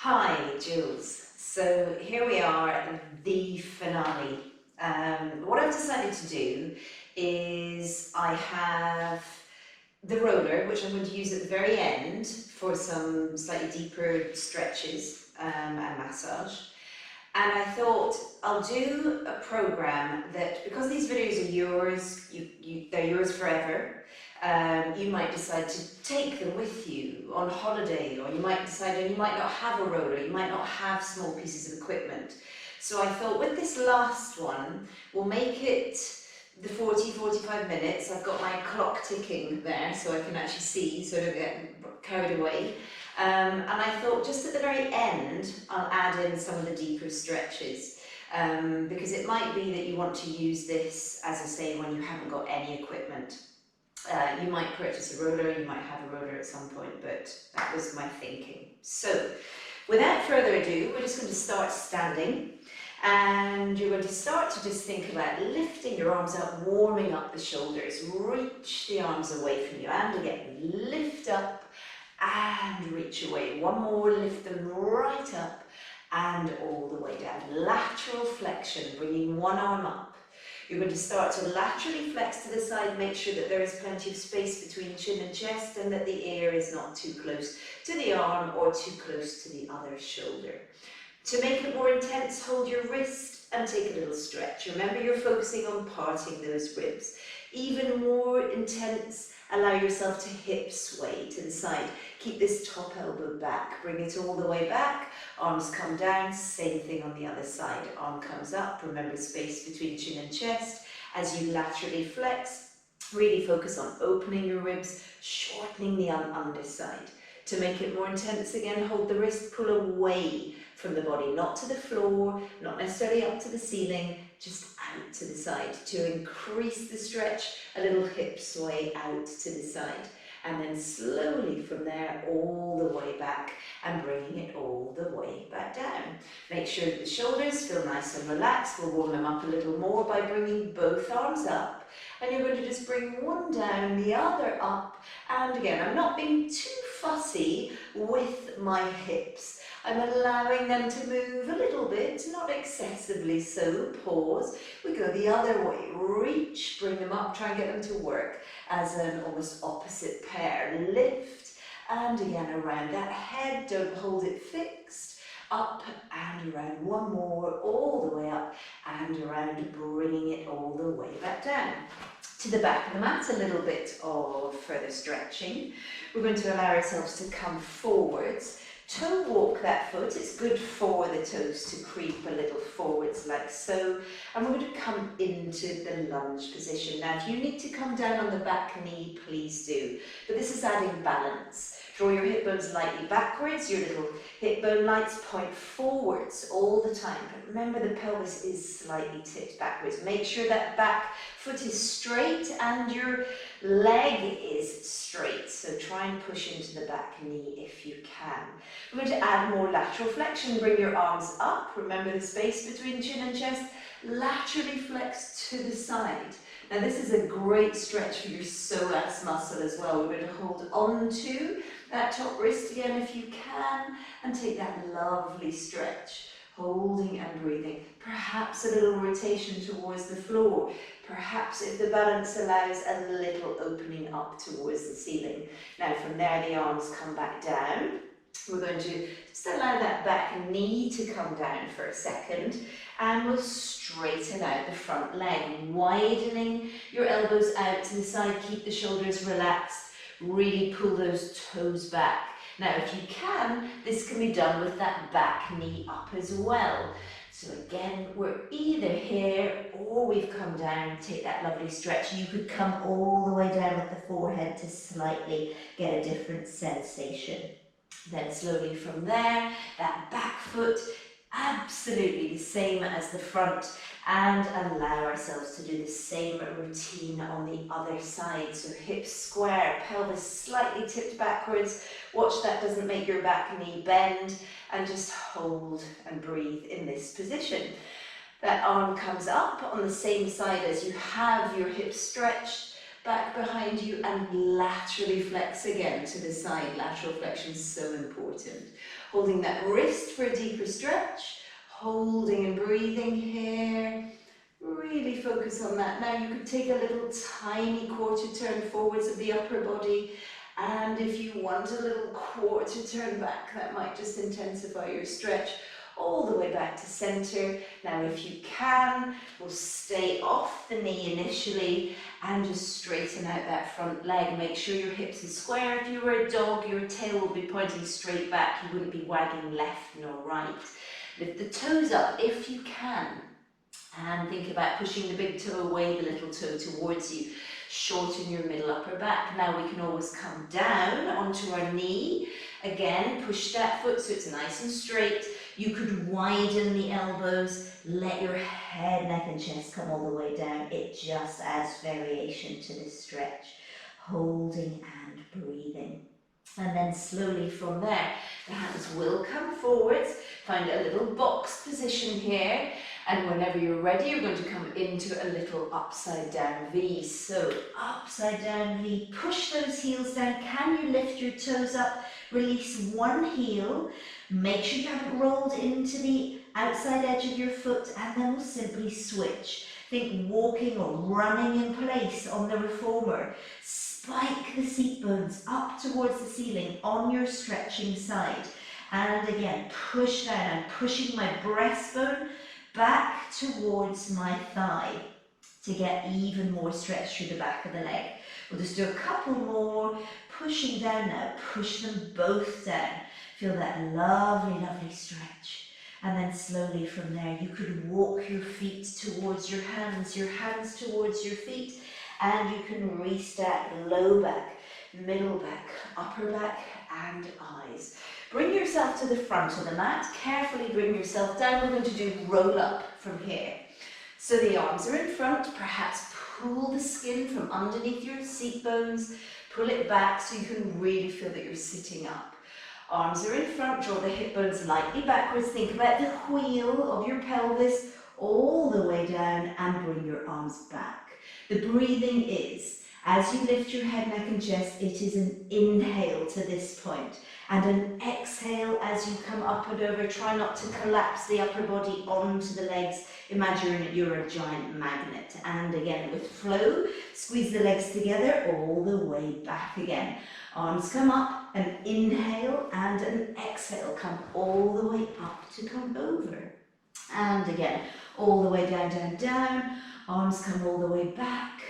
Hi, Jules. So here we are at the finale. What I've decided to do is I have the roller, which I'm going to use at the very end for some slightly deeper stretches and massage. And I thought I'll do a program that, because these videos are yours, they're yours forever. You might decide to take them with you on holiday, or you might decide you might not have a roller, you might not have small pieces of equipment. So I thought with this last one, we'll make it the 40-45 minutes. I've got my clock ticking there so I can actually see, so I don't get carried away. And I thought just at the very end, I'll add in some of the deeper stretches. Because it might be that you want to use this, as I say, when you haven't got any equipment. You might purchase a roller, you might have a roller at some point, but that was my thinking. So, without further ado, we're just going to start standing. And you're going to start to just think about lifting your arms up, warming up the shoulders. Reach the arms away from you, and again, lift up and reach away. One more, lift them right up and all the way down. Lateral flexion, bringing one arm up. You're going to start to laterally flex to the side, make sure that there is plenty of space between chin and chest and that the air is not too close to the arm or too close to the other shoulder. To make it more intense, hold your wrist and take a little stretch. Remember, you're focusing on parting those ribs. Even more intense, allow yourself to hip sway to the side. Keep this top elbow back, bring it all the way back, arms come down, same thing on the other side. Arm comes up, remember space between chin and chest. As you laterally flex, really focus on opening your ribs, shortening the underside. To make it more intense again, hold the wrist, pull away from the body, not to the floor, not necessarily up to the ceiling, just out to the side. To increase the stretch, a little hip sway out to the side. And then slowly from there, all the way back and bringing it all the way back down. Make sure that the shoulders feel nice and relaxed. We'll warm them up a little more by bringing both arms up. And you're going to just bring one down, the other up. And again, I'm not being too fussy with my hips. I'm allowing them to move a little bit, not excessively so. Pause. We go the other way. Reach, bring them up, try and get them to work as an almost opposite pair. Lift, and again around that head. Don't hold it fixed. Up and around. One more, all the way up and around, bringing it all the way back down. To the back of the mat, a little bit of further stretching. We're going to allow ourselves to come forwards. Toe walk that foot. It's good for the toes to creep a little forwards like so. And we're going to come into the lunge position. Now, if you need to come down on the back knee, please do. But this is adding balance. Draw your hip bones lightly backwards. Your little hip bone lights point forwards all the time. But remember, the pelvis is slightly tipped backwards. Make sure that back foot is straight and your leg is straight. So try and push into the back knee if you can. We're going to add more lateral flexion. Bring your arms up. Remember the space between chin and chest. Laterally flex to the side. Now this is a great stretch for your psoas muscle as well. We're going to hold on to that top wrist again if you can, and take that lovely stretch, holding and breathing. Perhaps a little rotation towards the floor. Perhaps, if the balance allows, a little opening up towards the ceiling. Now from there, the arms come back down. We're going to just allow that back knee to come down for a second, and we'll straighten out the front leg, widening your elbows out to the side. Keep the shoulders relaxed. Really pull those toes back. Now, if you can, this can be done with that back knee up as well. So again, we're either here or we've come down. Take that lovely stretch. You could come all the way down with the forehead to slightly get a different sensation. Then slowly from there, that back foot, absolutely the same as the front, and allow ourselves to do the same routine on the other side. So hips square, pelvis slightly tipped backwards. Watch that doesn't make your back knee bend, and just hold and breathe in this position. That arm comes up on the same side as you have your hips stretched. back behind you, and laterally flex again to the side. Lateral flexion is so important. Holding that wrist for a deeper stretch, holding and breathing here. Really focus on that. Now you could take a little tiny quarter turn forwards of the upper body, and if you want a little quarter turn back, that might just intensify your stretch all the way back to center. Now if you can, we'll stay off the knee initially and just straighten out that front leg. Make sure your hips are square. If you were a dog, your tail would be pointing straight back. You wouldn't be wagging left nor right. Lift the toes up if you can. And think about pushing the big toe away, the little toe towards you. Shorten your middle upper back. Now we can always come down onto our knee. Again, push that foot so it's nice and straight. You could widen the elbows. Let your head, neck and chest come all the way down. It just adds variation to this stretch. Holding and breathing. And then slowly from there, the hands will come forwards. Find a little box position here. And whenever you're ready, you're going to come into a little upside down V. So upside down V, push those heels down. Can you lift your toes up? Release one heel. Make sure you haven't rolled into the outside edge of your foot, and then we'll simply switch. Think walking or running in place on the reformer. Spike the seat bones up towards the ceiling on your stretching side. And again, push down. I'm pushing my breastbone back towards my thigh to get even more stretch through the back of the leg. We'll just do a couple more, pushing down now, push them both down. Feel that lovely, lovely stretch. And then slowly from there, you could walk your feet towards your hands towards your feet, and you can restack low back, middle back, upper back, and eyes. Bring yourself to the front of the mat. Carefully bring yourself down. We're going to do roll up from here. So the arms are in front. Perhaps pull the skin from underneath your seat bones. Pull it back so you can really feel that you're sitting up. Arms are in front. Draw the hip bones lightly backwards. Think about the wheel of your pelvis all the way down, and bring your arms back. The breathing is, as you lift your head, neck and chest, it is an inhale to this point. And an exhale as you come up and over. Try not to collapse the upper body onto the legs. Imagine you're a giant magnet. And again, with flow, squeeze the legs together all the way back again. Arms come up, an inhale and an exhale. Come all the way up to come over. And again, all the way down, down, down. Arms come all the way back.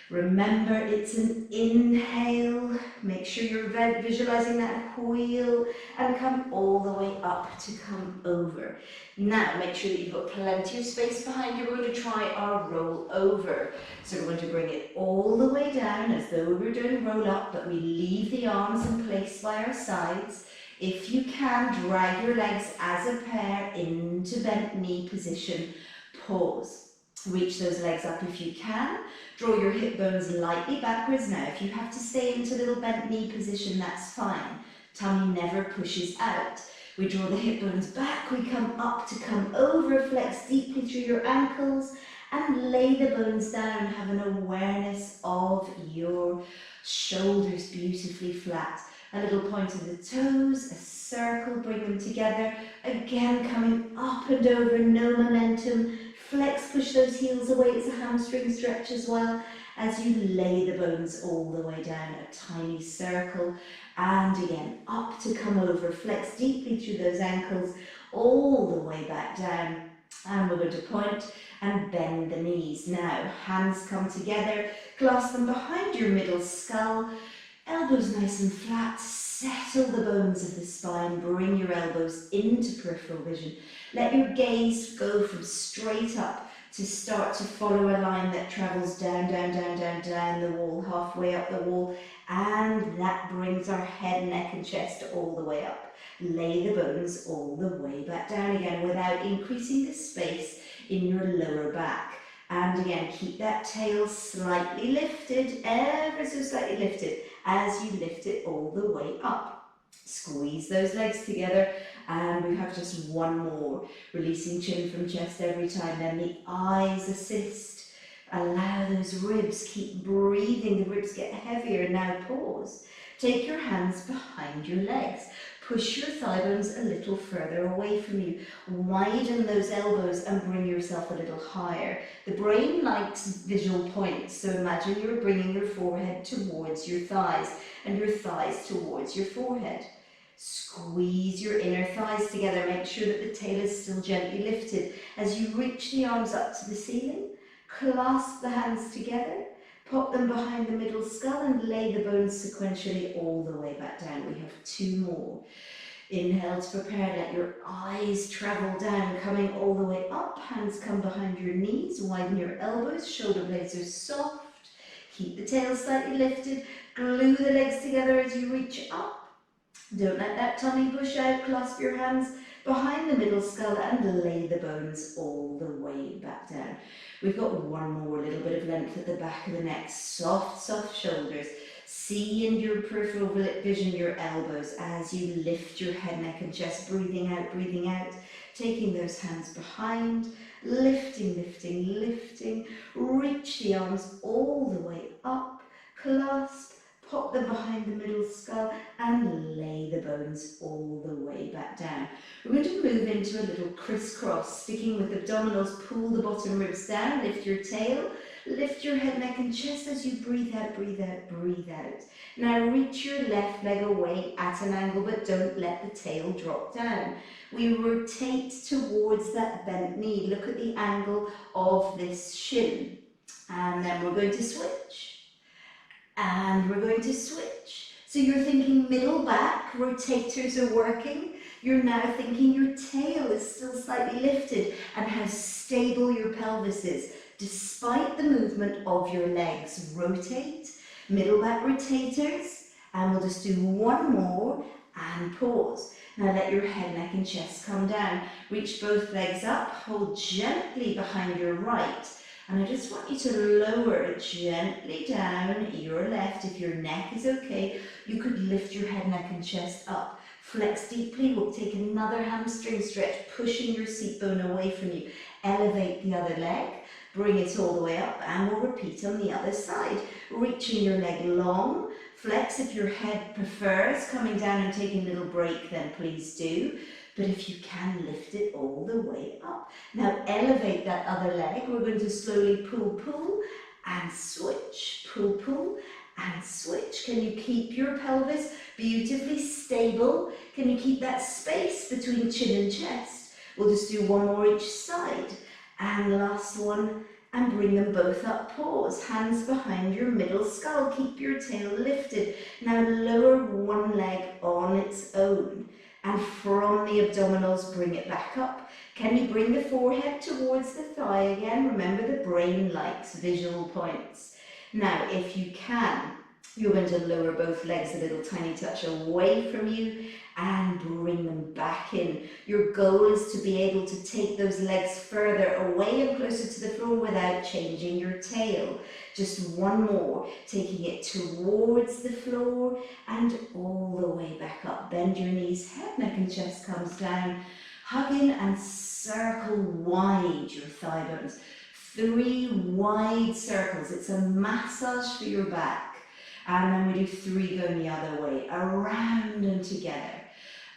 Remember, it's an inhale. Make sure you're visualizing that wheel, and come all the way up to come over. Now, make sure that you've got plenty of space behind you. We're going to try our roll over. So we're going to bring it all the way down as though we were doing roll up, but we leave the arms in place by our sides. If you can, drag your legs as a pair into bent knee position. Pause. Reach those legs up if you can. Draw your hip bones lightly backwards. Now, if you have to stay into little bent knee position, that's fine. Tummy never pushes out. We draw the hip bones back. We come up to come over. Flex deeply through your ankles and lay the bones down. Have an awareness of your shoulders beautifully flat. A little point of the toes, a circle, bring them together. Again, coming up and over, no momentum. Flex, push those heels away. It's a hamstring stretch as well as you lay the bones all the way down, a tiny circle. And again, up to come over. Flex deeply through those ankles, all the way back down. And we're going to point and bend the knees. Now, hands come together, clasp them behind your middle skull. Elbows nice and flat, settle the bones of the spine, bring your elbows into peripheral vision. Let your gaze go from straight up to start to follow a line that travels down, down, down, down, down the wall, halfway up the wall, and that brings our head, neck and chest all the way up. Lay the bones all the way back down again without increasing the space in your lower back. And again, keep that tail slightly lifted, ever so slightly lifted, as you lift it all the way up. Squeeze those legs together, and we have just one more. Releasing chin from chest every time. Then the eyes assist. Allow those ribs, keep breathing, the ribs get heavier. Now pause. Take your hands behind your legs. Push your thigh bones a little further away from you. Widen those elbows and bring yourself a little higher. The brain likes visual points, so imagine you're bringing your forehead towards your thighs and your thighs towards your forehead. Squeeze your inner thighs together. Make sure that the tail is still gently lifted. As you reach the arms up to the ceiling, clasp the hands together. Pop them behind the middle skull and lay the bones sequentially all the way back down. We have 2 more. Inhale to prepare, let your eyes travel down, coming all the way up. Hands come behind your knees, widen your elbows, shoulder blades are soft. Keep the tail slightly lifted, glue the legs together as you reach up. Don't let that tummy push out, clasp your hands behind the middle skull and lay the bones all the way back down. We've got 1 more little bit of length at the back of the neck, soft, soft shoulders. See in your peripheral vision your elbows as you lift your head, neck and chest, breathing out, taking those hands behind, lifting, lifting, lifting, reach the arms all the way up, clasp, pop them behind the middle skull and lay the bones all the way back down. We're going to move into a little crisscross, sticking with abdominals, pull the bottom ribs down, lift your tail, lift your head, neck and chest as you breathe out, breathe out, breathe out. Now reach your left leg away at an angle, but don't let the tail drop down. We rotate towards that bent knee. Look at the angle of this shin. And then we're going to switch. And we're going to switch. So you're thinking middle back, rotators are working. You're now thinking your tail is still slightly lifted and how stable your pelvis is. Despite the movement of your legs, rotate, middle back rotators, and we'll just do 1 more and pause. Now let your head, neck and chest come down. Reach both legs up, hold gently behind your right. And I just want you to lower gently down your left. If your neck is okay, you could lift your head, neck and chest up. Flex deeply. We'll take another hamstring stretch, pushing your seat bone away from you. Elevate the other leg. Bring it all the way up and we'll repeat on the other side. Reaching your leg long. Flex if your head prefers. Coming down and taking a little break, then please do. But if you can, lift it all the way up. Now elevate that other leg. We're going to slowly pull, pull and switch. Pull, pull and switch. Can you keep your pelvis beautifully stable? Can you keep that space between chin and chest? We'll just do 1 more each side. And last one, and bring them both up. Pause. Hands behind your middle skull. Keep your tail lifted. Now lower 1 leg on its own. And from the abdominals, bring it back up. Can you bring the forehead towards the thigh again? Remember, the brain likes visual points. Now, if you can, you're going to lower both legs a little tiny touch away from you and bring them back in. Your goal is to be able to take those legs further away and closer to the floor without changing your tail. Just 1 more, taking it towards the floor and all the way back up. Bend your knees, head, neck and chest comes down. Hug in and circle wide your thigh bones. 3 wide circles. It's a massage for your back. And then we do 3 going the other way, around and together.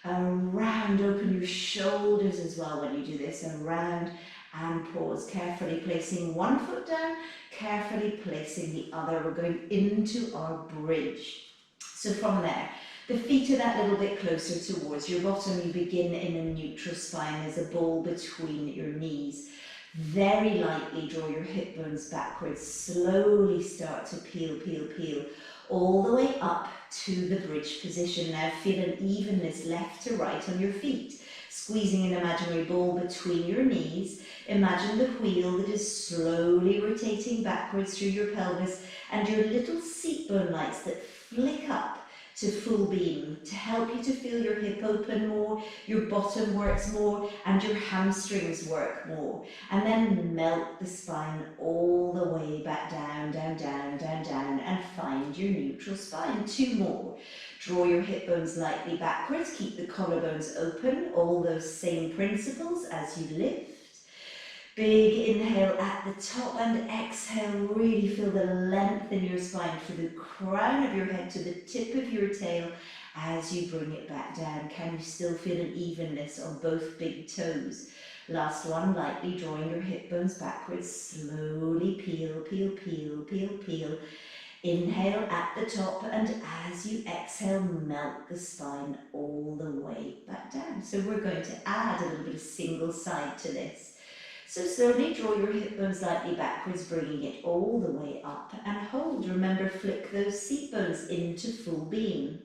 Around, open your shoulders as well when you do this, around and pause, carefully placing 1 foot down, carefully placing the other. We're going into our bridge. So from there, the feet are that little bit closer towards your bottom. You begin in a neutral spine. There's a ball between your knees. Very lightly draw your hip bones backwards. Slowly start to peel, peel, peel, all the way up to the bridge position. Now feel an evenness left to right on your feet. Squeezing an imaginary ball between your knees. Imagine the wheel that is slowly rotating backwards through your pelvis and your little seat bone lights that flick up to full beam to help you to feel your hip open more, your bottom works more, and your hamstrings work more. And then melt the spine all the way back down, down, down, down, down, and find your neutral spine. 2 more. Draw your hip bones lightly backwards, keep the collarbones open, all those same principles as you lift. Big inhale at the top and exhale. Really feel the length in your spine from the crown of your head to the tip of your tail as you bring it back down. Can you still feel an evenness on both big toes? Last one, lightly drawing your hip bones backwards. Slowly peel, peel, peel, peel, peel. Inhale at the top, and as you exhale, melt the spine all the way back down. So we're going to add a little bit of single side to this. So slowly draw your hip bones slightly backwards, bringing it all the way up, and hold. Remember, flick those seat bones into full beam.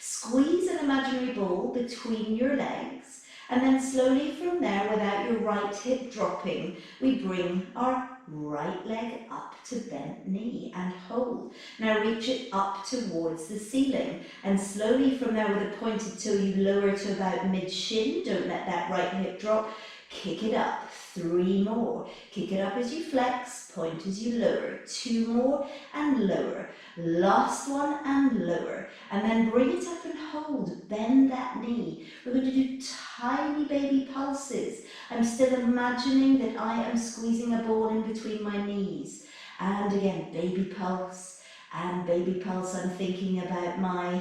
Squeeze an imaginary ball between your legs, and then slowly from there, without your right hip dropping, we bring our right leg up to bent knee and hold. Now reach it up towards the ceiling, and slowly from there with a pointed toe you lower to about mid-shin. Don't let that right hip drop. Kick it up. 3 more. Kick it up as you flex, point as you lower. 2 more and lower. Last one and lower. And then bring it up and hold. Bend that knee. We're going to do tiny baby pulses. I'm still imagining that I am squeezing a ball in between my knees. And again, baby pulse and baby pulse. I'm thinking about my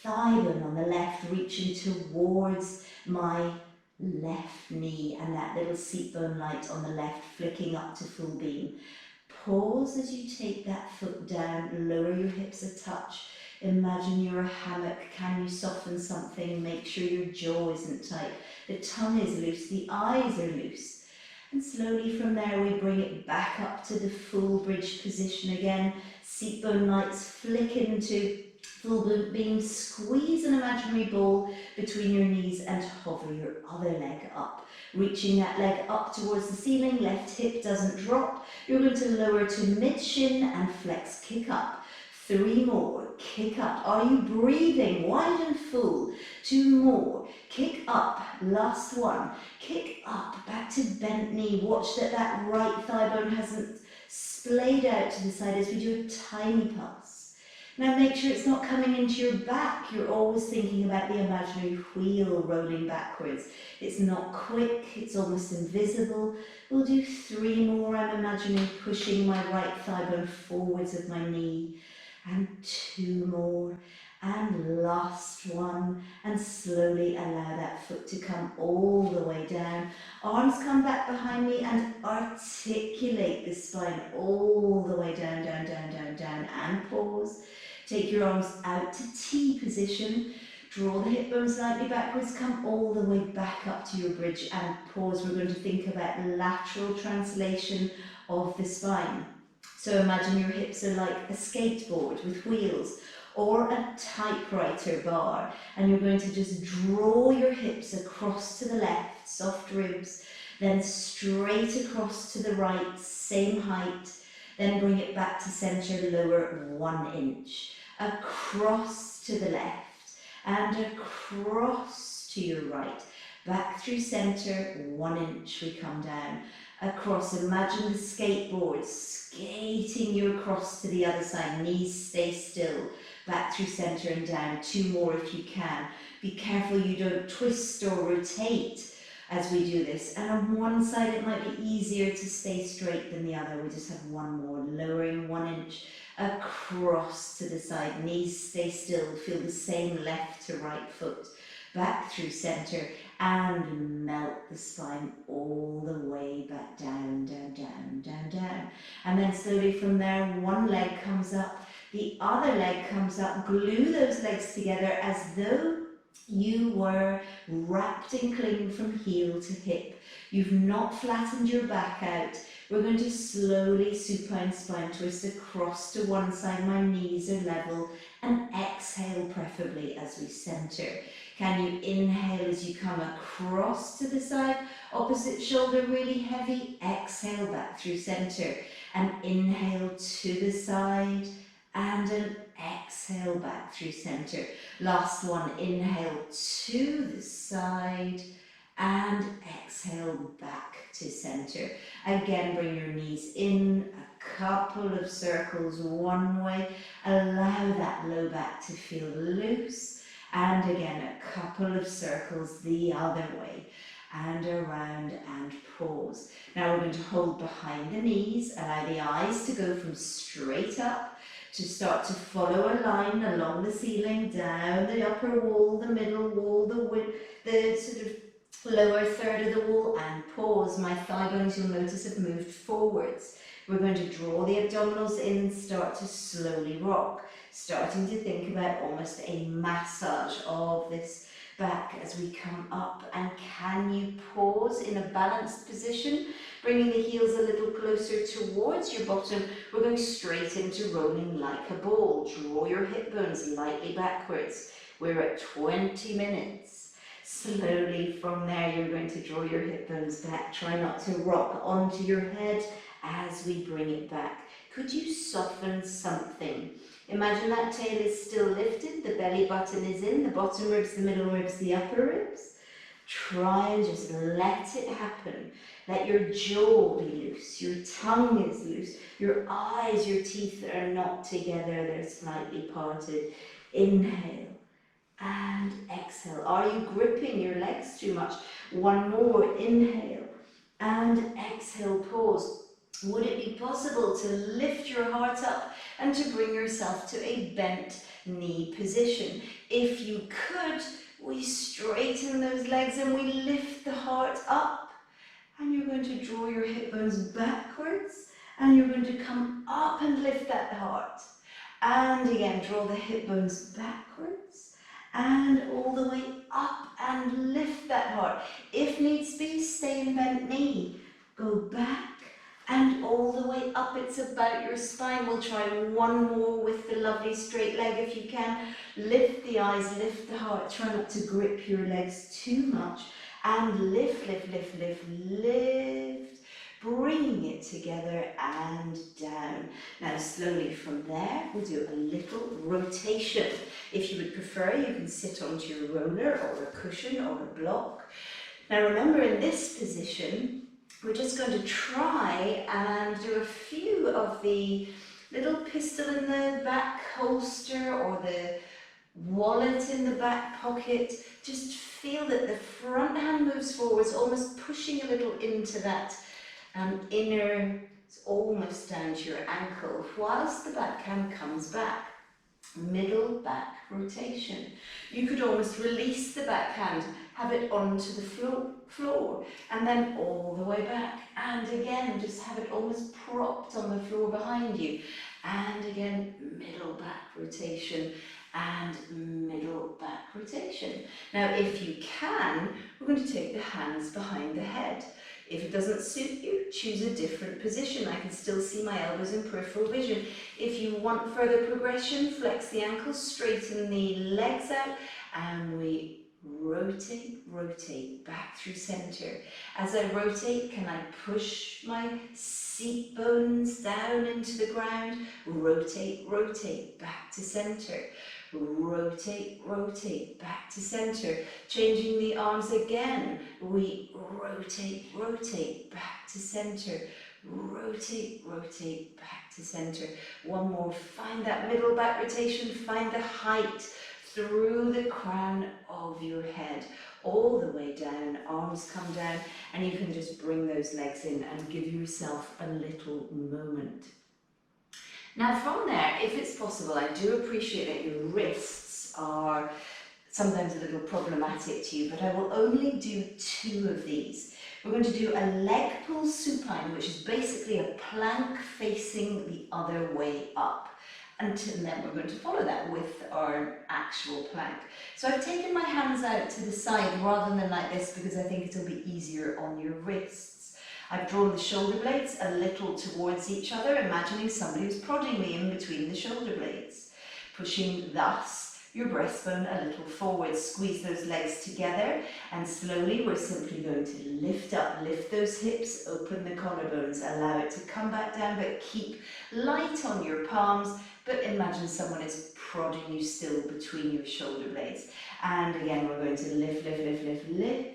thigh bone on the left reaching towards my left knee, and that little seat bone light on the left flicking up to full beam. Pause as you take that foot down, lower your hips a touch. Imagine you're a hammock. Can you soften something? Make sure your jaw isn't tight. The tongue is loose, the eyes are loose. And slowly from there we bring it back up to the full bridge position again. Seat bone lights flick into full beam. Squeeze an imaginary ball between your knees and hover your other leg up. Reaching that leg up towards the ceiling, left hip doesn't drop. You're going to lower to mid-shin and flex, kick up. 3 more, kick up. Are you breathing wide and full? 2 more, kick up. Last one, kick up, back to bent knee. Watch that that right thigh bone hasn't splayed out to the side as we do a tiny pulse. Now make sure it's not coming into your back. You're always thinking about the imaginary wheel rolling backwards. It's not quick, it's almost invisible. We'll do 3 more. I'm imagining pushing my right thigh bone forwards of my knee. And 2 more. And last one. And slowly allow that foot to come all the way down. Arms come back behind me and articulate the spine all the way down, down, down, down, down. And pause. Take your arms out to T position. Draw the hip bones slightly backwards. Come all the way back up to your bridge and pause. We're going to think about lateral translation of the spine. So imagine your hips are like a skateboard with wheels or a typewriter bar, and you're going to just draw your hips across to the left, soft ribs, then straight across to the right, same height, then bring it back to center, lower 1 inch, across to the left and across to your right, back through center, 1 inch, we come down. Across, imagine the skateboard skating you across to the other side, knees stay still, back through center and down. 2 more if you can. Be careful you don't twist or rotate as we do this, and on one side it might be easier to stay straight than the other. We just have 1 more, lowering 1 inch across to the side, knees stay still, feel the same left to right foot, back through center, and melt the spine all the way back down, down, down, down, down. And then slowly from there, 1 leg comes up, the other leg comes up. Glue those legs together as though you were wrapped and clinging from heel to hip. You've not flattened your back out. We're going to slowly supine spine twist across to one side. My knees are level, and exhale preferably as we center. Can you inhale as you come across to the side, opposite shoulder really heavy, exhale back through center, and inhale to the side, and an exhale back through center. Last one, inhale to the side, and exhale back to center. Again, bring your knees in, a couple of circles one way, allow that low back to feel loose. And again, a couple of circles the other way. and around and pause. Now we're going to hold behind the knees, allow the eyes to go from straight up to start to follow a line along the ceiling, down the upper wall, the middle wall, the sort of lower third of the wall, and pause. My thigh bones, you'll notice, have moved forwards. We're going to draw the abdominals in and start to slowly rock, starting to think about almost a massage of this back as we come up. And can you pause in a balanced position, bringing the heels a little closer towards your bottom? We're going straight into rolling like a ball. Draw your hip bones lightly backwards. We're at 20 minutes. Slowly from there, you're going to draw your hip bones back. Try not to rock onto your head as we bring it back. Could you soften something? Imagine that tail is still lifted, the belly button is in, the bottom ribs, the middle ribs, the upper ribs. Try and just let it happen. Let your jaw be loose, your tongue is loose, your eyes, your teeth are not together, they're slightly parted. Inhale and exhale. Are you gripping your legs too much? One more, inhale and exhale, pause. Would it be possible to lift your heart up and to bring yourself to a bent knee position? If you could, we straighten those legs and we lift the heart up. And you're going to draw your hip bones backwards and you're going to come up and lift that heart. And again, draw the hip bones backwards and all the way up and lift that heart. If needs be, stay in bent knee. Go back and all the way up. It's about your spine. We'll try one more with the lovely straight leg if you can. Lift the eyes, lift the heart. Try not to grip your legs too much. And lift, lift, lift, lift, lift. Bringing it together and down. Now slowly from there, we'll do a little rotation. If you would prefer, you can sit onto your roller or a cushion or a block. Now remember, in this position, we're just going to try and do a few of the little pistol in the back holster or the wallet in the back pocket. Just feel that the front hand moves forwards, almost pushing a little into that inner, it's almost down to your ankle, whilst the back hand comes back. Middle back rotation. You could almost release the back hand, have it onto the floor, and then all the way back. And again, just have it almost propped on the floor behind you. And again, middle back rotation and middle back rotation. Now, if you can, we're going to take the hands behind the head. If it doesn't suit you, choose a different position. I can still see my elbows in peripheral vision. If you want further progression, flex the ankles, straighten the legs out, and we rotate, rotate back through center. As I rotate, can I push my seat bones down into the ground? Rotate, rotate back to center. Rotate, rotate back to center. Changing the arms again. We rotate, rotate back to center. Rotate, rotate back to center. One more. Find that middle back rotation. Find the height through the crown of your head, all the way down. Arms come down, and you can just bring those legs in and give yourself a little moment. Now from there, if it's possible, I do appreciate that your wrists are sometimes a little problematic to you, but I will only do 2 of these. We're going to do a leg pull supine, which is basically a plank facing the other way up. And then we're going to follow that with our actual plank. So I've taken my hands out to the side rather than like this because I think it'll be easier on your wrists. I've drawn the shoulder blades a little towards each other, imagining somebody who's prodding me in between the shoulder blades. Pushing thus your breastbone a little forward, squeeze those legs together, and slowly we're simply going to lift up, lift those hips, open the collarbones, allow it to come back down, but keep light on your palms, but imagine someone is prodding you still between your shoulder blades. And again, we're going to lift, lift, lift, lift, lift,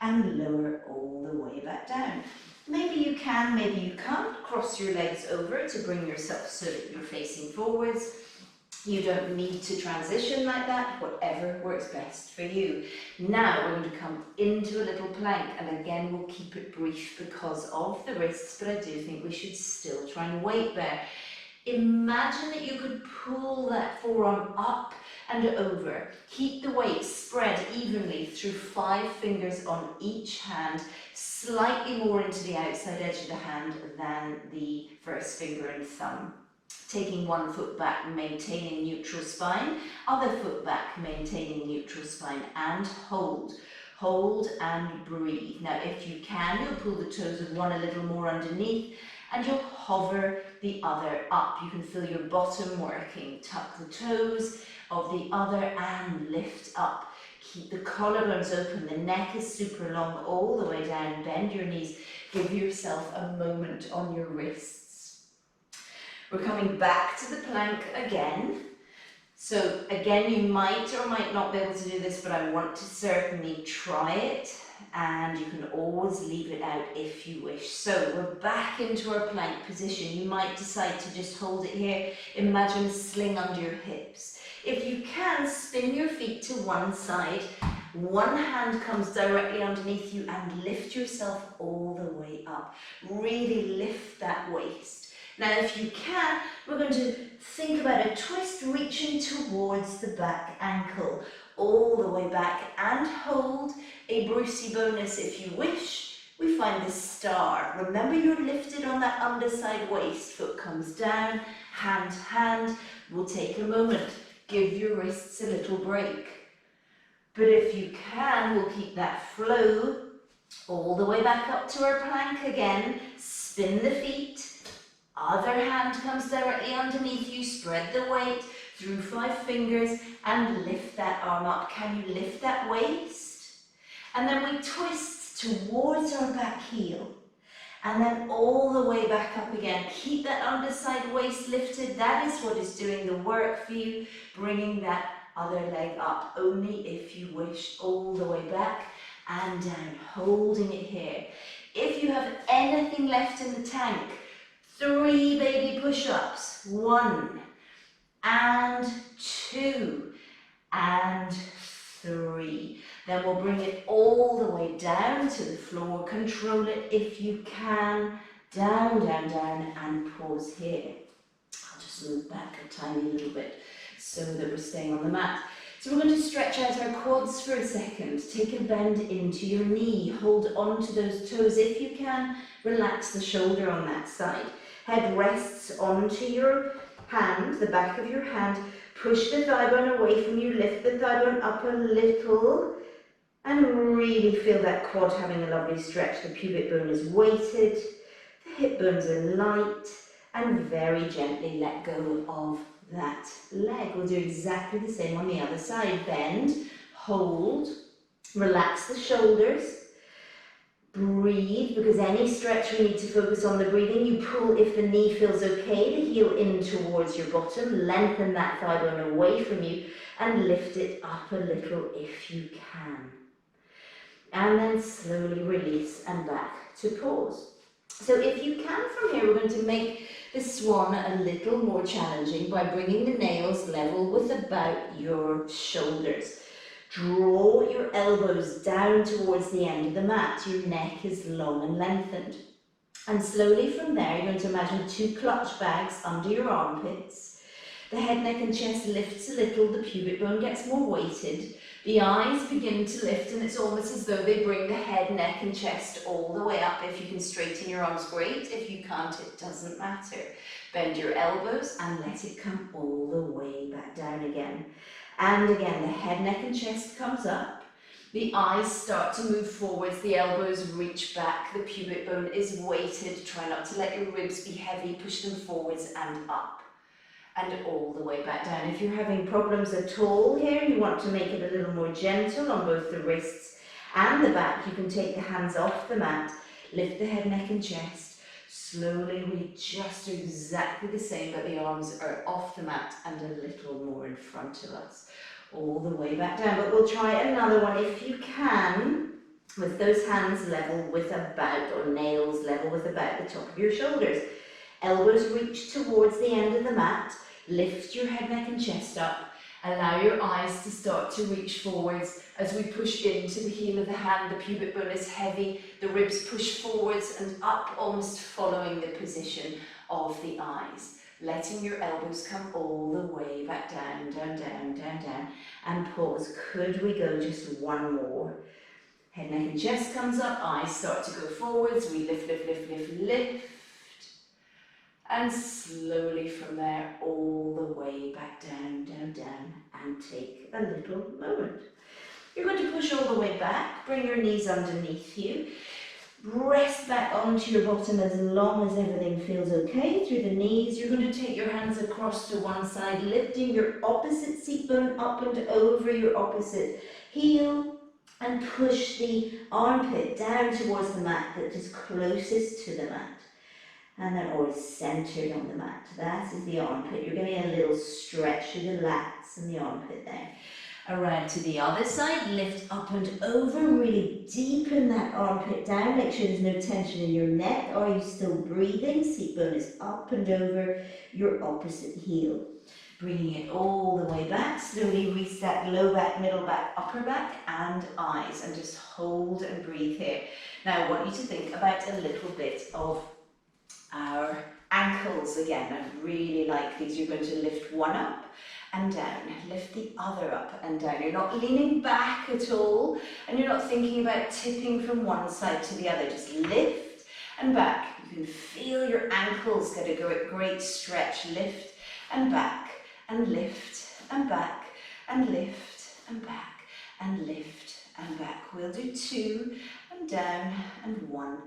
and lower all the way back down. Maybe you can, maybe you can't. Cross your legs over to bring yourself so that you're facing forwards. You don't need to transition like that, whatever works best for you. Now we're going to come into a little plank, and again we'll keep it brief because of the wrists, but I do think we should still try and wait there. Imagine that you could pull that forearm up and over. Keep the weight spread evenly through 5 fingers on each hand, slightly more into the outside edge of the hand than the first finger and thumb. Taking one foot back, maintaining neutral spine, other foot back, maintaining neutral spine, and hold. Hold and breathe. Now if you can, you'll pull the toes of one a little more underneath, and you'll hover the other up. You can feel your bottom working. Tuck the toes of the other and lift up. Keep the collarbones open, the neck is super long all the way down. Bend your knees, give yourself a moment on your wrists. We're coming back to the plank again. So again, you might or might not be able to do this, but I want to certainly try it, and you can always leave it out if you wish. So we're back into our plank position. You might decide to just hold it here. Imagine a sling under your hips. If you can, spin your feet to one side. One hand comes directly underneath you and lift yourself all the way up. Really lift that waist. Now if you can, we're going to think about a twist reaching towards the back ankle, all the way back, and hold a Brucey bonus if you wish. We find the star. Remember, you're lifted on that underside waist, foot comes down, hand to hand. We'll take a moment, give your wrists a little break. But if you can, we'll keep that flow all the way back up to our plank again. Spin the feet. Other hand comes directly underneath you, spread the weight through 5 fingers and lift that arm up. Can you lift that waist? And then we twist towards our back heel and then all the way back up again. Keep that underside waist lifted. That is what is doing the work for you, bringing that other leg up only if you wish, all the way back and down, holding it here. If you have anything left in the tank, 3 baby push-ups, 1 and 2 and 3. Then we'll bring it all the way down to the floor. Control it if you can. Down, down, down, and pause here. I'll just move back a tiny little bit so that we're staying on the mat. So we're going to stretch out our quads for a second. Take a bend into your knee. Hold on to those toes if you can. Relax the shoulder on that side. Head rests onto your hand, the back of your hand. Push the thigh bone away from you. Lift the thigh bone up a little. And really feel that quad having a lovely stretch. The pubic bone is weighted. The hip bones are light. And very gently let go of that leg. We'll do exactly the same on the other side. Bend, hold, relax the shoulders. Breathe, because any stretch we need to focus on the breathing. You pull if the knee feels okay, the heel in towards your bottom, lengthen that thigh bone away from you and lift it up a little if you can. And then slowly release and back to pause. So if you can from here, we're going to make the swan a little more challenging by bringing the nails level with about your shoulders. Draw your elbows down towards the end of the mat. Your neck is long and lengthened. And slowly from there, you're going to imagine 2 clutch bags under your armpits. The head, neck and chest lifts a little. The pubic bone gets more weighted. The eyes begin to lift, and it's almost as though they bring the head, neck and chest all the way up. If you can straighten your arms, great. If you can't, it doesn't matter. Bend your elbows and let it come all the way back down again. And again, the head, neck and chest comes up. The eyes start to move forwards, the elbows reach back, the pubic bone is weighted. Try not to let your ribs be heavy, push them forwards and up. And all the way back down. If you're having problems at all here, you want to make it a little more gentle on both the wrists and the back, you can take the hands off the mat, lift the head, neck and chest. Slowly we just do exactly the same, but the arms are off the mat and a little more in front of us. All the way back down, but we'll try another one if you can, with those hands level with about, or nails level with about the top of your shoulders. Elbows reach towards the end of the mat. Lift your head, neck and chest up. Allow your eyes to start to reach forwards as we push into the heel of the hand. The pubic bone is heavy, the ribs push forwards and up, almost following the position of the eyes. Letting your elbows come all the way back down, down, down, down, down. And pause. Could we go just one more? Head, neck and chest comes up, eyes start to go forwards. We lift, lift, lift, lift, lift. And slowly from there, all the way back down, down, down, and take a little moment. You're going to push all the way back, bring your knees underneath you, rest back onto your bottom as long as everything feels okay through the knees. You're going to take your hands across to one side, lifting your opposite seat bone up and over your opposite heel, and push the armpit down towards the mat that is closest to the mat. And then always centered on the mat. That is the armpit. You're getting a little stretch of the lats and the armpit there. Around to the other side, lift up and over, really deepen that armpit down. Make sure there's no tension in your neck. Are you still breathing? Seat bone is up and over your opposite heel. Bringing it all the way back. Slowly restack low back, middle back, upper back, and eyes. And just hold and breathe here. Now I want you to think about a little bit of our ankles again. I really like these. You're going to lift one up and down, lift the other up and down. You're not leaning back at all, and you're not thinking about tipping from one side to the other. Just lift and back. You can feel your ankles get a great stretch. Lift and back, and lift and back, and lift and back, and lift and back. We'll do 2 and down, and 1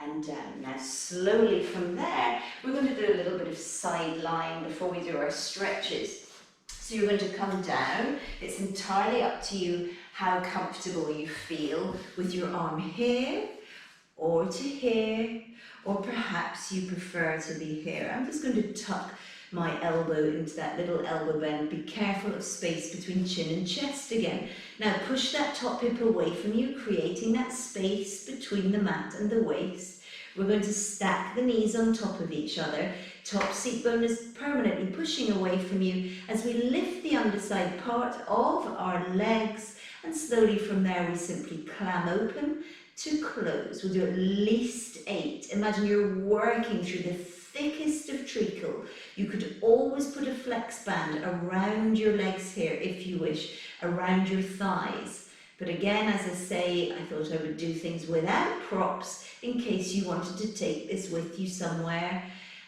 and down. Now slowly from there, we're going to do a little bit of side lying before we do our stretches. So you're going to come down. It's entirely up to you how comfortable you feel with your arm here or to here, or perhaps you prefer to be here. I'm just going to tuck my elbow into that little elbow bend. Be careful of space between chin and chest again. Now push that top hip away from you, creating that space between the mat and the waist. We're going to stack the knees on top of each other. Top seat bone is permanently pushing away from you as we lift the underside part of our legs, and slowly from there we simply clam open to close. We'll do at least 8. Imagine you're working through the thickest of treacle. You could always put a flex band around your legs here if you wish, around your thighs. But again, as I say, I thought I would do things without props in case you wanted to take this with you somewhere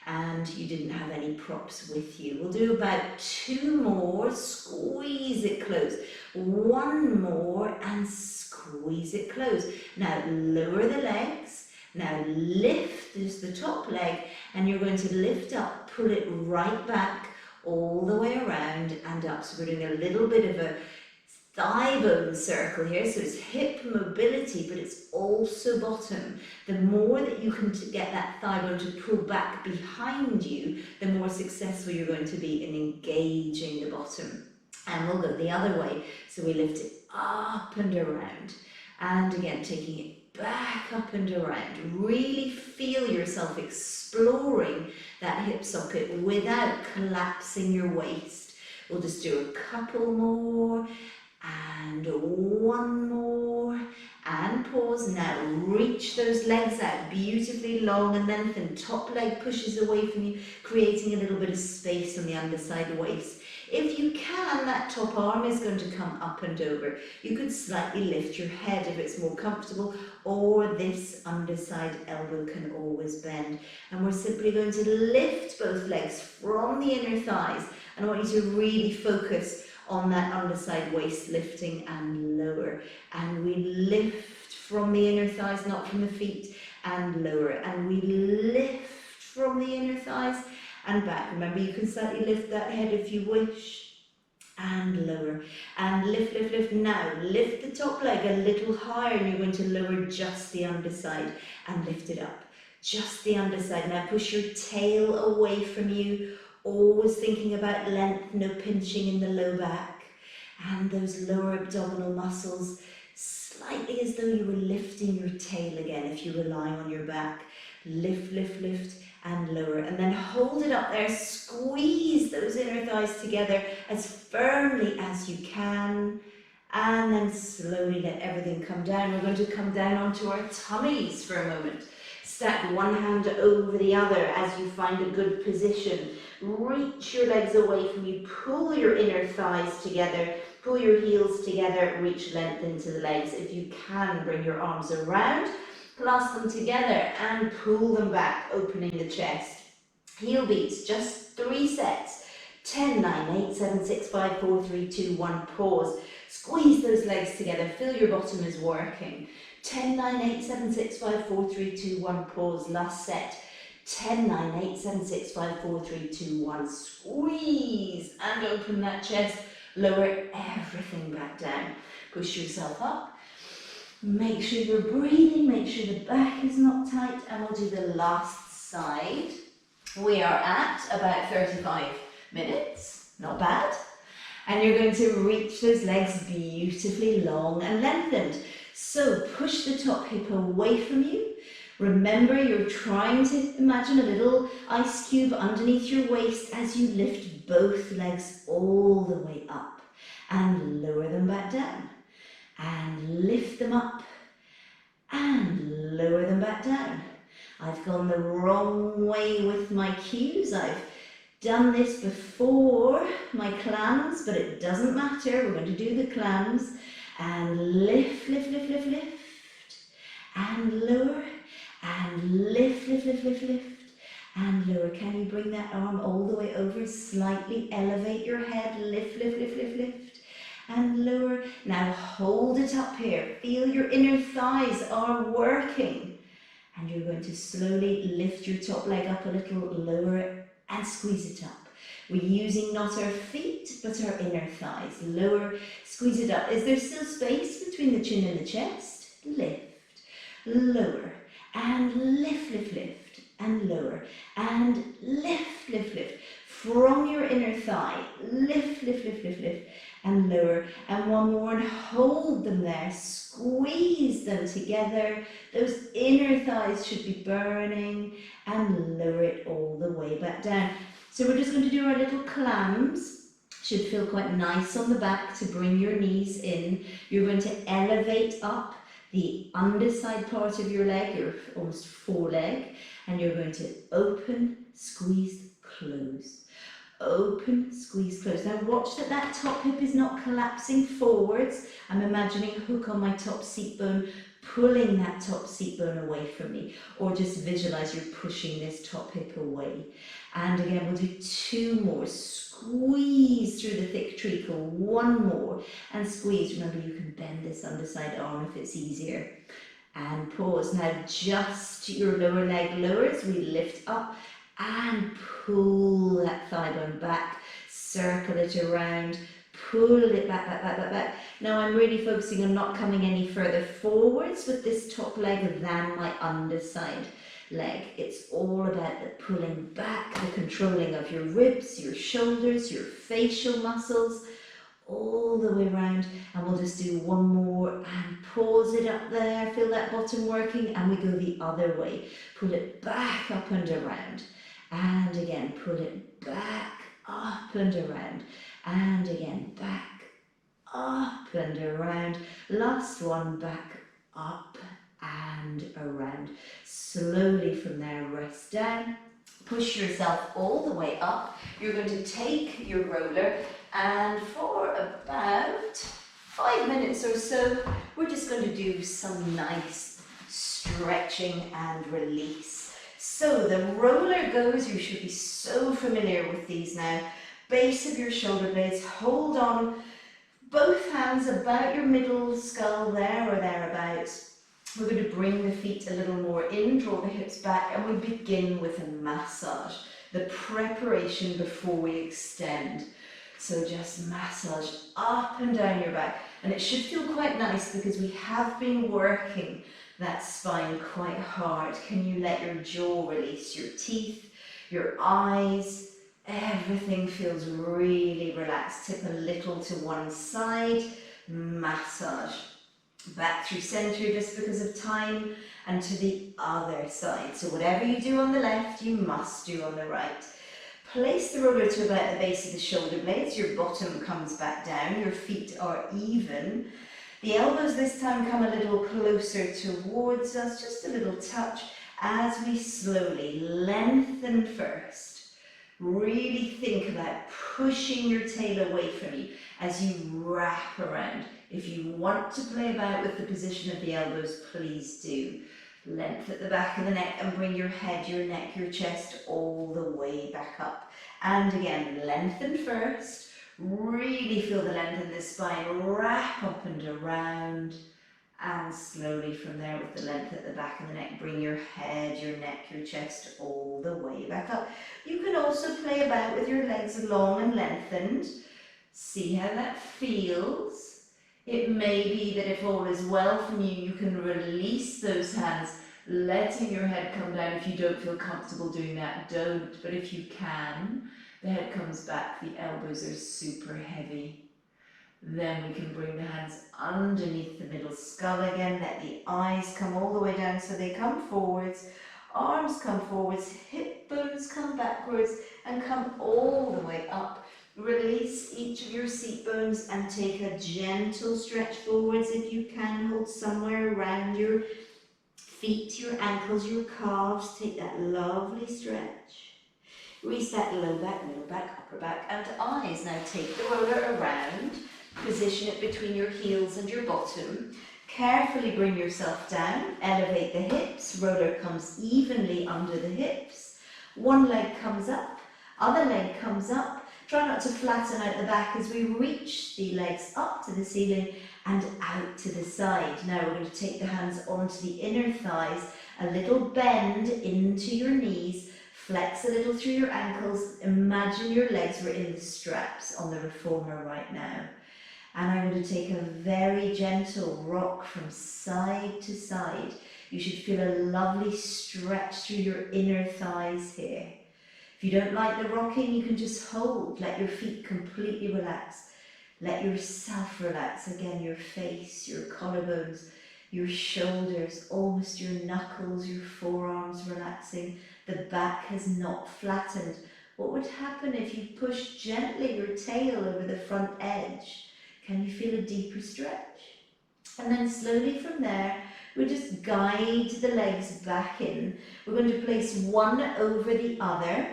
and you didn't have any props with you. We'll do about 2 more, squeeze it close. 1 more and squeeze it close. Now lower the legs. Now lift just the top leg, and you're going to lift up, pull it right back all the way around and up. So we're doing a little bit of a thigh bone circle here, so it's hip mobility, but it's also bottom. The more that you can get that thigh bone to pull back behind you, the more successful you're going to be in engaging the bottom. And we'll go the other way, so we lift it up and around, and again taking it back up and around. Really feel yourself exploring that hip socket without collapsing your waist. We'll just do a couple more, and 1 more, and pause. Now reach those legs out beautifully long and lengthen. Top leg pushes away from you, creating a little bit of space on the underside waist. If you can, that top arm is going to come up and over. You could slightly lift your head if it's more comfortable, or this underside elbow can always bend. And we're simply going to lift both legs from the inner thighs. And I want you to really focus on that underside waist, lifting and lower. And we lift from the inner thighs, not from the feet, and lower. And we lift from the inner thighs and back. Remember, you can slightly lift that head if you wish, and lower. And lift, lift, lift. Now lift the top leg a little higher, and you're going to lower just the underside and lift it up. Just the underside. Now push your tail away from you. Always thinking about length, no pinching in the low back, and those lower abdominal muscles, slightly as though you were lifting your tail again if you were lying on your back. Lift, lift, lift, and lower, and then hold it up there. Squeeze those inner thighs together as firmly as you can, and then slowly let everything come down. We're going to come down onto our tummies for a moment. Stack one hand over the other as you find a good position. Reach your legs away from you, pull your inner thighs together, pull your heels together, reach length into the legs. If you can, bring your arms around, clasp them together and pull them back, opening the chest. Heel beats, just 3 sets. 10, 9, 8, 7, 6, 5, 4, 3, 2, 1, pause. Squeeze those legs together, feel your bottom is working. 10, 9, 8, 7, 6, 5, 4, 3, 2, 1, pause, last set. 10, 9, 8, 7, 6, 5, 4, 3, 2, 1, squeeze and open that chest, lower everything back down. Push yourself up, make sure you're breathing, make sure the back is not tight, and we'll do the last side. We are at about 35 minutes, not bad. And you're going to reach those legs beautifully long and lengthened. So push the top hip away from you. Remember, you're trying to imagine a little ice cube underneath your waist as you lift both legs all the way up and lower them back down and lift them up and lower them back down. I've gone the wrong way with my cues. I've done this before my clams, but it doesn't matter. We're going to do the clams and lift, lift, lift, lift, lift, and lower, and lift, lift, lift, lift, lift, and lower. Can you bring that arm all the way over? Slightly elevate your head, lift, lift, lift, lift, lift, and lower. Now hold it up here. Feel your inner thighs are working. And you're going to slowly lift your top leg up a little lower and squeeze it up. We're using not our feet, but our inner thighs. Lower, squeeze it up. Is there still space between the chin and the chest? Lift, lower, and lift, lift, lift, and lower, and lift, lift, lift. From your inner thigh, lift, lift, lift, lift, lift, and lower. And one more, and hold them there. Squeeze them together. Those inner thighs should be burning, and lower it all the way back down. So we're just going to do our little clams. Should feel quite nice on the back to bring your knees in. You're going to elevate up the underside part of your leg, your almost foreleg, and you're going to open, squeeze, close. Open, squeeze, close. Now watch that that top hip is not collapsing forwards. I'm imagining a hook on my top seat bone, pulling that top seat bone away from me, or just visualize you're pushing this top hip away. And again, we'll do 2 more. Squeeze through the thick treacle. 1 more, and squeeze. Remember, you can bend this underside arm if it's easier. And pause. Now just your lower leg lowers. We lift up and pull that thigh bone back, circle it around, pull it back, back, back, back, back. Now I'm really focusing on not coming any further forwards with this top leg than my underside leg. It's all about the pulling back, the controlling of your ribs, your shoulders, your facial muscles, all the way around. And we'll just do 1 more and pause it up there. Feel that bottom working, and we go the other way. Pull it back up and around. And again, pull it back, up and around. And again, back, up and around. Last one, back, up and around. Slowly from there, rest down. Push yourself all the way up. You're going to take your roller, and for about 5 minutes or so, we're just going to do some nice stretching and release. So the roller goes, you should be so familiar with these now. Base of your shoulder blades, hold on, both hands about your middle skull there or thereabouts. We're going to bring the feet a little more in, draw the hips back, and we begin with a massage, the preparation before we extend. So just massage up and down your back, and it should feel quite nice because we have been working that spine quite hard. Can you let your jaw release, your teeth, your eyes? Everything feels really relaxed. Tip a little to one side, massage. back through center just because of time, and to the other side. So whatever you do on the left, you must do on the right. Place the roller to about the base of the shoulder blades, your bottom comes back down, your feet are even. The elbows this time come a little closer towards us, just a little touch, as we slowly lengthen first. Really think about pushing your tail away from you as you wrap around. If you want to play about with the position of the elbows, please do. Length at the back of the neck and bring your head, your neck, your chest all the way back up. And again, lengthen first. Really feel the length in the spine. Wrap up and around. And slowly from there, with the length at the back of the neck, bring your head, your neck, your chest all the way back up. You can also play about with your legs long and lengthened. See how that feels. It may be that if all is well from you, you can release those hands, letting your head come down. If you don't feel comfortable doing that, don't. But if you can, the head comes back, the elbows are super heavy. Then we can bring the hands underneath the middle skull again. Let the eyes come all the way down so they come forwards. Arms come forwards, hip bones come backwards and come all the way up. Release each of your seat bones and take a gentle stretch forwards if you can. Hold somewhere around your feet, your ankles, your calves. Take that lovely stretch. Release that low back, middle back, upper back and eyes. Now take the roller around. Position it between your heels and your bottom. Carefully bring yourself down. Elevate the hips. Roller comes evenly under the hips. One leg comes up. Other leg comes up. Try not to flatten out the back as we reach the legs up to the ceiling and out to the side. Now we're going to take the hands onto the inner thighs, a little bend into your knees, flex a little through your ankles. Imagine your legs were in the straps on the reformer right now. And I'm going to take a very gentle rock from side to side. You should feel a lovely stretch through your inner thighs here. If you don't like the rocking, you can just hold. Let your feet completely relax. Let yourself relax. Again, your face, your collarbones, your shoulders, almost your knuckles, your forearms relaxing. The back has not flattened. What would happen if you push gently your tail over the front edge? Can you feel a deeper stretch? And then slowly from there, we'll just guide the legs back in. We're going to place one over the other.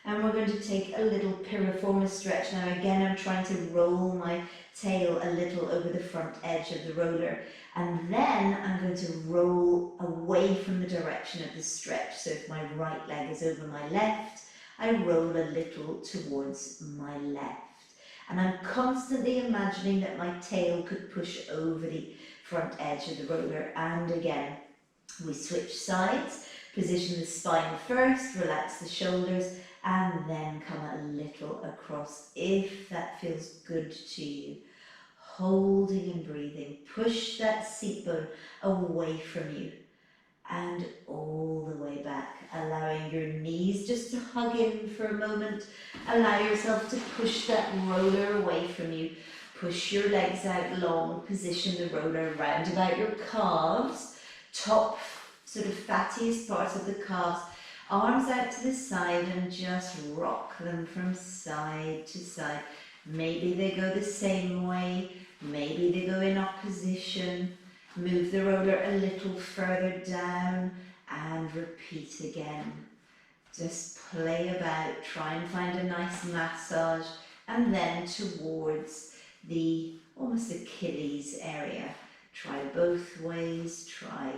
And we're going to take a little piriformis stretch. Now again, I'm trying to roll my tail a little over the front edge of the roller. And then I'm going to roll away from the direction of the stretch. So if my right leg is over my left, I roll a little towards my left. And I'm constantly imagining that my tail could push over the front edge of the roller. And again, we switch sides, position the spine first, relax the shoulders, and then come a little across if that feels good to you. Holding and breathing. Push that seat bone away from you and all the way back. Allowing your knees just to hug in for a moment. Allow yourself to push that roller away from you. Push your legs out long. Position the roller round about your calves. Top sort of fattiest parts of the calves. Arms out to the side and just rock them from side to side. Maybe they go the same way, maybe they go in opposition. Move the roller a little further down and repeat again. Just play about, try and find a nice massage and then towards the almost Achilles area. Try both ways, try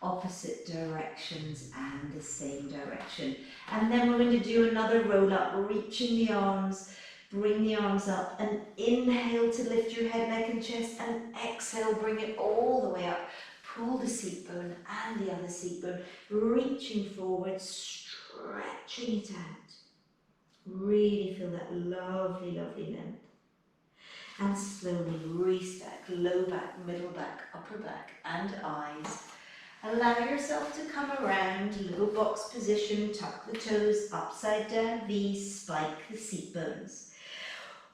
opposite directions and the same direction. And then we're going to do another roll up, reaching the arms, bring the arms up and inhale to lift your head, neck and chest and exhale, bring it all the way up. Pull the seat bone and the other seat bone, reaching forward, stretching it out. Really feel that lovely, lovely length. And slowly release back, low back, middle back, upper back and eyes. Allow yourself to come around, little box position, tuck the toes, upside down V, spike the seat bones.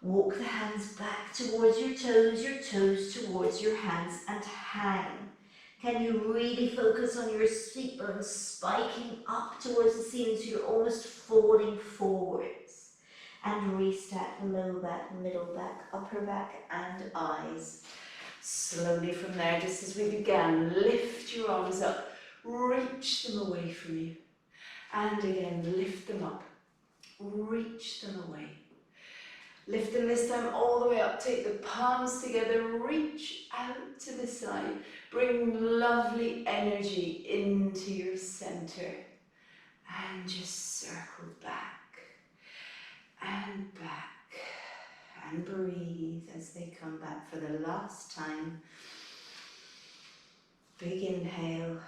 Walk the hands back towards your toes towards your hands, and hang. Can you really focus on your seat bones spiking up towards the ceiling so you're almost falling forwards? And restack low back, middle back, upper back, and eyes. Slowly from there, just as we began, lift your arms up, reach them away from you. And again, lift them up, reach them away. Lift them this time all the way up, take the palms together, reach out to the side. Bring lovely energy into your center. And just circle back and back. And breathe as they come back for the last time. Big inhale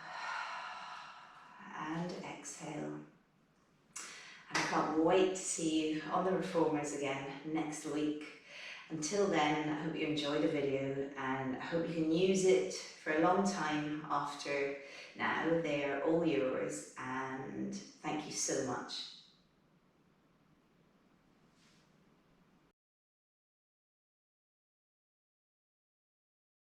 and exhale. And I can't wait to see you on the Reformers again next week. Until then, I hope you enjoy the video and I hope you can use it for a long time after now. They're all yours, and thank you so much.